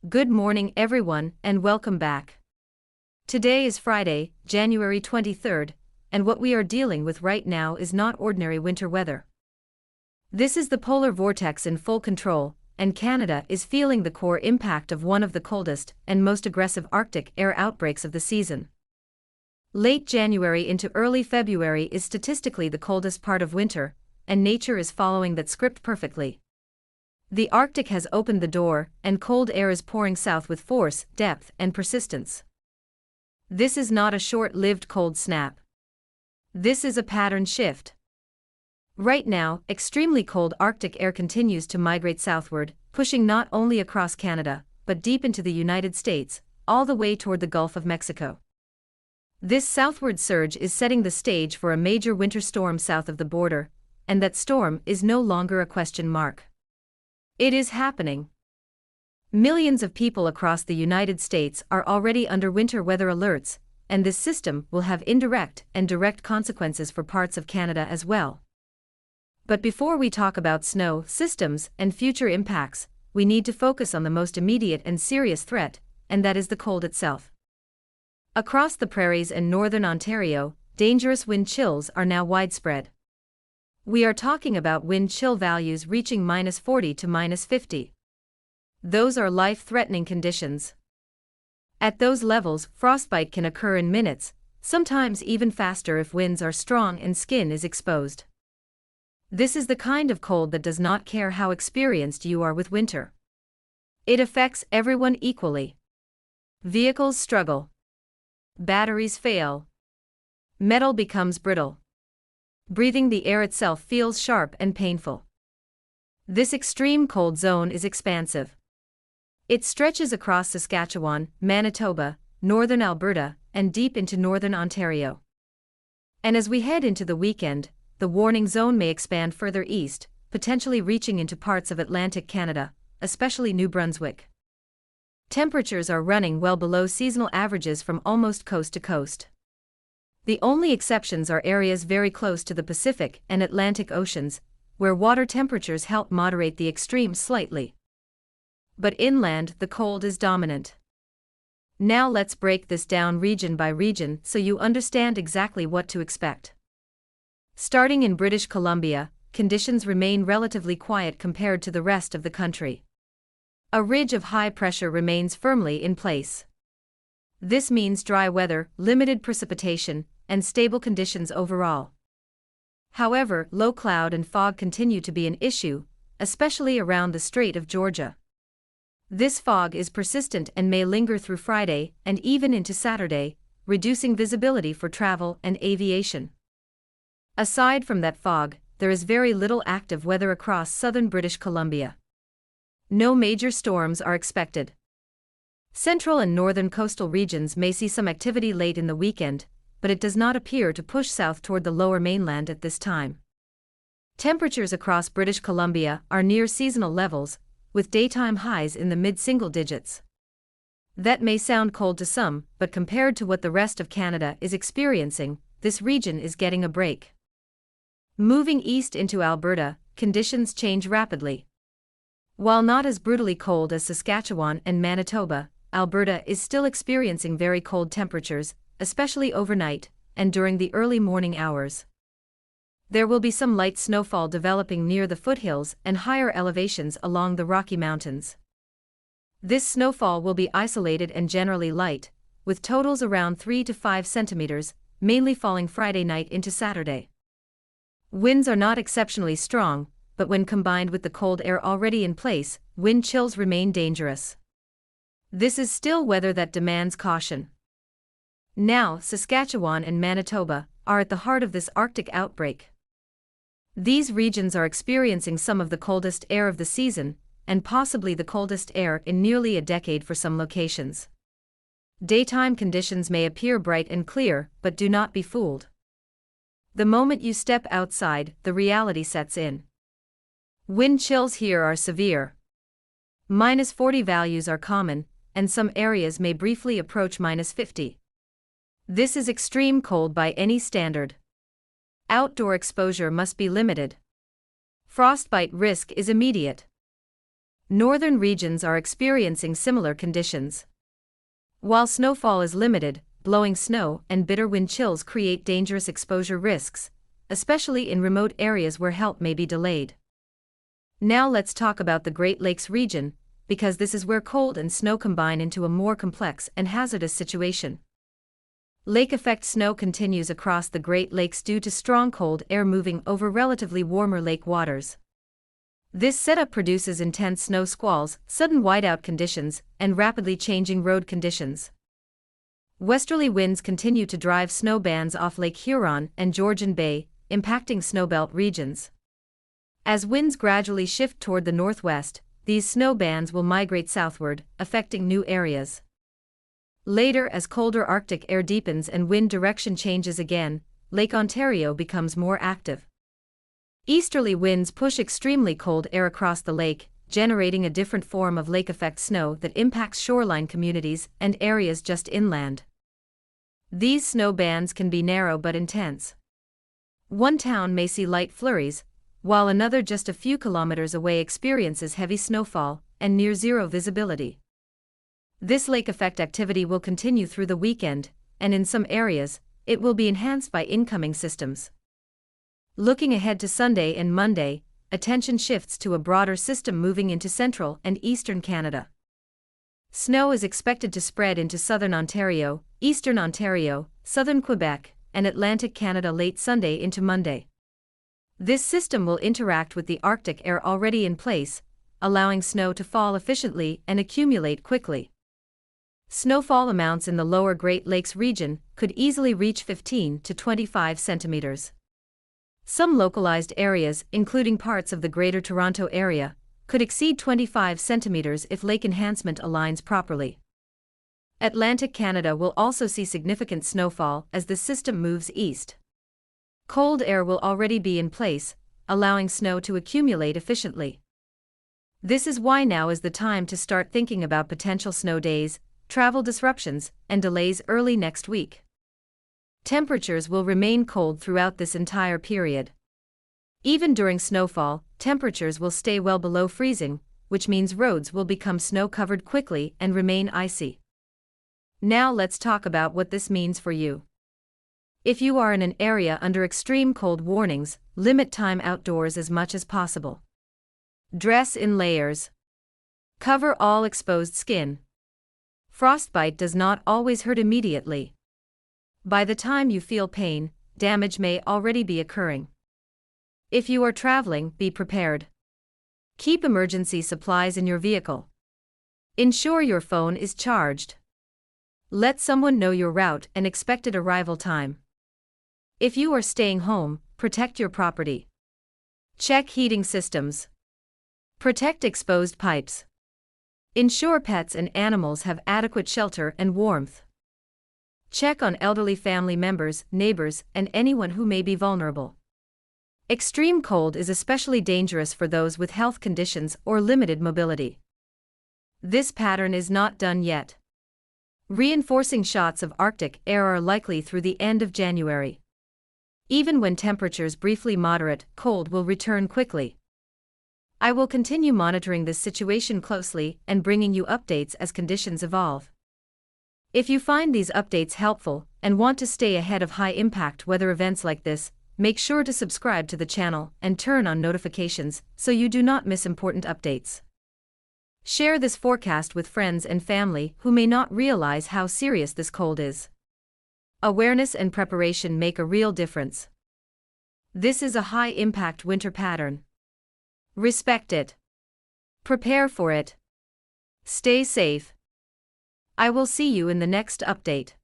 Good morning everyone and welcome back. Today is Friday, January 23rd, and what we are dealing with right now is not ordinary winter weather. This is the polar vortex in full control, and Canada is feeling the core impact of one of the coldest and most aggressive Arctic air outbreaks of the season. Late January into early February is statistically the coldest part of winter, and nature is following that script perfectly. The Arctic has opened the door, and cold air is pouring south with force, depth, and persistence. This is not a short-lived cold snap. This is a pattern shift. Right now, extremely cold Arctic air continues to migrate southward, pushing not only across Canada, but deep into the United States, all the way toward the Gulf of Mexico. This southward surge is setting the stage for a major winter storm south of the border, and that storm is no longer a question mark. It is happening. Millions of people across the United States are already under winter weather alerts, and this system will have indirect and direct consequences for parts of Canada as well. But before we talk about snow systems and future impacts, we need to focus on the most immediate and serious threat, and that is the cold itself. Across the prairies and northern Ontario, dangerous wind chills are now widespread. We are talking about wind chill values reaching -40 to -50. Those are life-threatening conditions. At those levels, frostbite can occur in minutes, sometimes even faster if winds are strong and skin is exposed. This is the kind of cold that does not care how experienced you are with winter. It affects everyone equally. Vehicles struggle. Batteries fail. Metal becomes brittle. Breathing the air itself feels sharp and painful. This extreme cold zone is expansive. It stretches across Saskatchewan, Manitoba, northern Alberta, and deep into northern Ontario. And as we head into the weekend, the warning zone may expand further east, potentially reaching into parts of Atlantic Canada, especially New Brunswick. Temperatures are running well below seasonal averages from almost coast to coast. The only exceptions are areas very close to the Pacific and Atlantic Oceans, where water temperatures help moderate the extremes slightly. But inland, the cold is dominant. Now let's break this down region by region so you understand exactly what to expect. Starting in British Columbia, conditions remain relatively quiet compared to the rest of the country. A ridge of high pressure remains firmly in place. This means dry weather, limited precipitation, and stable conditions overall. However, low cloud and fog continue to be an issue, especially around the Strait of Georgia. This fog is persistent and may linger through Friday and even into Saturday, reducing visibility for travel and aviation. Aside from that fog, there is very little active weather across southern British Columbia. No major storms are expected. Central and northern coastal regions may see some activity late in the weekend, but it does not appear to push south toward the lower mainland at this time. Temperatures across British Columbia are near seasonal levels, with daytime highs in the mid-single digits. That may sound cold to some, but compared to what the rest of Canada is experiencing, this region is getting a break. Moving east into Alberta, conditions change rapidly. While not as brutally cold as Saskatchewan and Manitoba, Alberta is still experiencing very cold temperatures, especially overnight and during the early morning hours. There will be some light snowfall developing near the foothills and higher elevations along the Rocky Mountains. This snowfall will be isolated and generally light, with totals around 3 to 5 centimeters, mainly falling Friday night into Saturday. Winds are not exceptionally strong, but when combined with the cold air already in place, wind chills remain dangerous. This is still weather that demands caution. Now, Saskatchewan and Manitoba are at the heart of this Arctic outbreak. These regions are experiencing some of the coldest air of the season, and possibly the coldest air in nearly a decade for some locations. Daytime conditions may appear bright and clear, but do not be fooled. The moment you step outside, the reality sets in. Wind chills here are severe. -40 values are common, and some areas may briefly approach -50. This is extreme cold by any standard. Outdoor exposure must be limited. Frostbite risk is immediate. Northern regions are experiencing similar conditions. While snowfall is limited, blowing snow and bitter wind chills create dangerous exposure risks, especially in remote areas where help may be delayed. Now let's talk about the Great Lakes region, because this is where cold and snow combine into a more complex and hazardous situation. Lake effect snow continues across the Great Lakes due to strong cold air moving over relatively warmer lake waters. This setup produces intense snow squalls, sudden whiteout conditions, and rapidly changing road conditions. Westerly winds continue to drive snow bands off Lake Huron and Georgian Bay, impacting snowbelt regions. As winds gradually shift toward the northwest, these snow bands will migrate southward, affecting new areas. Later, as colder Arctic air deepens and wind direction changes again, Lake Ontario becomes more active. Easterly winds push extremely cold air across the lake, generating a different form of lake effect snow that impacts shoreline communities and areas just inland. These snow bands can be narrow but intense. One town may see light flurries, while another just a few kilometers away experiences heavy snowfall and near zero visibility. This lake effect activity will continue through the weekend, and in some areas, it will be enhanced by incoming systems. Looking ahead to Sunday and Monday, attention shifts to a broader system moving into central and eastern Canada. Snow is expected to spread into southern Ontario, eastern Ontario, southern Quebec, and Atlantic Canada late Sunday into Monday. This system will interact with the Arctic air already in place, allowing snow to fall efficiently and accumulate quickly. Snowfall amounts in the lower Great Lakes region could easily reach 15 to 25 centimeters. Some localized areas, including parts of the Greater Toronto Area, could exceed 25 centimeters if lake enhancement aligns properly. Atlantic Canada will also see significant snowfall as the system moves east. Cold air will already be in place, allowing snow to accumulate efficiently. This is why now is the time to start thinking about potential snow days, travel disruptions, and delays early next week. Temperatures will remain cold throughout this entire period. Even during snowfall, temperatures will stay well below freezing, which means roads will become snow-covered quickly and remain icy. Now let's talk about what this means for you. If you are in an area under extreme cold warnings, limit time outdoors as much as possible. Dress in layers. Cover all exposed skin. Frostbite does not always hurt immediately. By the time you feel pain, damage may already be occurring. If you are traveling, be prepared. Keep emergency supplies in your vehicle. Ensure your phone is charged. Let someone know your route and expected arrival time. If you are staying home, protect your property. Check heating systems. Protect exposed pipes. Ensure pets and animals have adequate shelter and warmth. Check on elderly family members, neighbors, and anyone who may be vulnerable. Extreme cold is especially dangerous for those with health conditions or limited mobility. This pattern is not done yet. Reinforcing shots of Arctic air are likely through the end of January. Even when temperatures briefly moderate, cold will return quickly. I will continue monitoring this situation closely and bringing you updates as conditions evolve. If you find these updates helpful and want to stay ahead of high-impact weather events like this, make sure to subscribe to the channel and turn on notifications so you do not miss important updates. Share this forecast with friends and family who may not realize how serious this cold is. Awareness and preparation make a real difference. This is a high-impact winter pattern. Respect it. Prepare for it. Stay safe. I will see you in the next update.